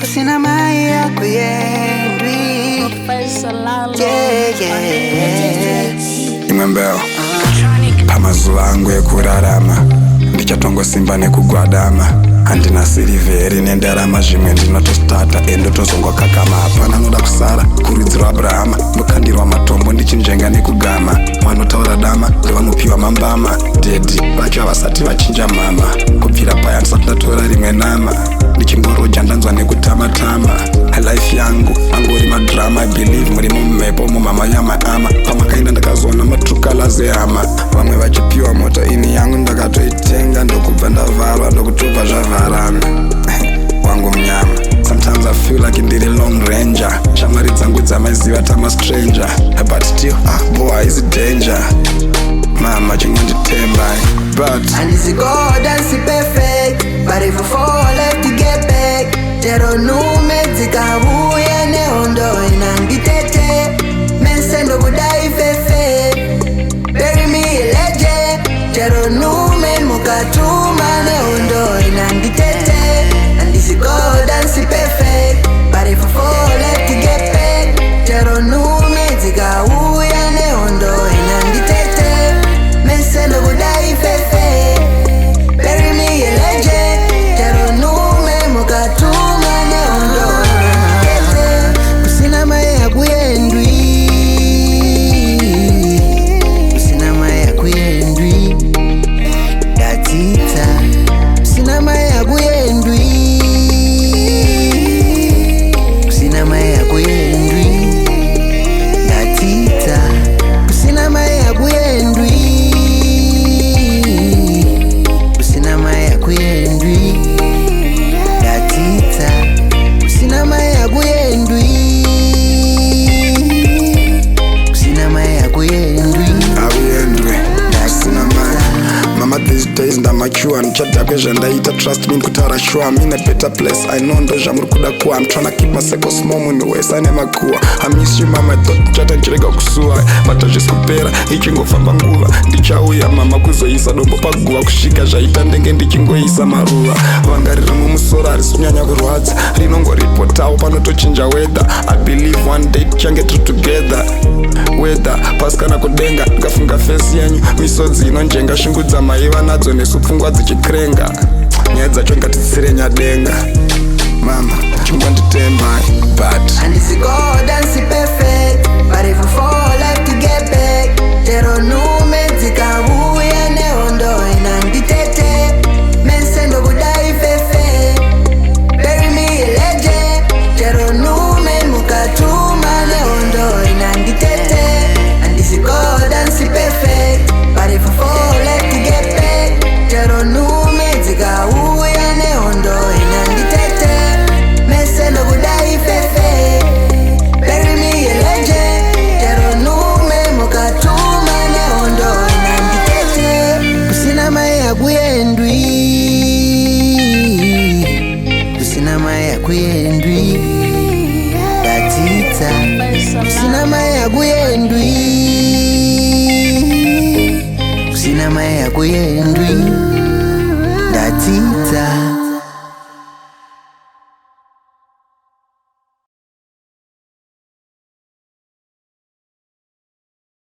kusina maya kuyendwi. Imwe mbeo pamazuva angu ekurarama ndichatongo simba nekugwadama. Handina sirivheri nendarama, zvimwe ndinotostata endotozongokakama. Hapana anoda kusara kurudzi rwaAbrahama, ndokandirwa matombo ndichinjenga nekugama. Vanotaura dama ndovanopiwa mambama, dedi vacho havasati vachinja mama. Kubvira paya ndisati ndatora rimwe nama, ndichingoroja ndanzwa nekutama-tama. Life yangu angori madrama, I believe murimo mumhepo mumama yamaama. Pamakaenda ndakazoona matrukalazi ehama, vamwe vachipiwa mota, ini yangu ndakatoitenga. Ndokubva ndavharwa ndokutobva zvavharana wangu mnyama. Sometimes I feel like ndiri long ranger, shamwari dzangu dzamaziva tama stranger, but still boy is danger. Mama chingonditemba but Handisi God and si perfect, but if you fall left to get back. Jero nume dzikabuye nehondo inanditete, mesendo kudai fefe, bury me leje. Jero nume mukatuma nehondo inanditete. Handisi God and si perfect, but if you fall left to get back. Jero nume dzikabuye nehondo inanditete, mesendo kudai fefe, bury me leje. Jero nume mukatuma nehondo inanditete. Kusina maya kuyendwi, kusina maya kuyendwi, datita. Kusina maya kuyendwi, kusina maya kuyendwi, datita. Kusina maya kuyendwi, kusina maya kuyendwi, datita. Kusina maya kuyendwi, kusina maya kuyendwi, awuyendwe kusina maya. Mama these days ndamachua, ndichadhakwe zvandaita, trust me ndikutaura sure. I'm in a better place, I know ndo zvamuri kuda kuwa. I'm tryna keep my circle small, munhu wese ane makuwa. I miss you mama, I thought ndichata ndichirega kusuwa, but hazvisi kupera ichingofamba nguva. Ndichauya mama kuzoisa dombo paguva, kusvika zvaita ndenge ndichingoisa maruva. Vanga riri mumusoro harisi kunyanya kurwadza, rinongoripotawo panotochinja weather. I believe one day tichange tiri together, weather pasi kana kudenga. Ndikafunga fesi yenyu, misodzi inonjenga, shingu dzamaiva nadzo nesu pfungwa dzichikrenga. Nyaya dzacho ngatitsire nyadenga, mama chingonditemba but handisi God and si perfect, but if you fall left to get back. Jero nume dzikabuye nehondo inanditete, mesendo kudai fefe, bury me leje. Jero nume mukatuma nehondo inanditete. Handisi God and si perfect, but if you fall left to get back. Jero nume dzikabuye nehondo inanditete, mesendo kudai fefe, bury me leje. Jero nume mukatuma nehondo inanditete. Kusina maya kuyendwi, kusina maya kuyendwi, datita. Kusina maya kuyendwi, kusina maya kuyendwi, datita.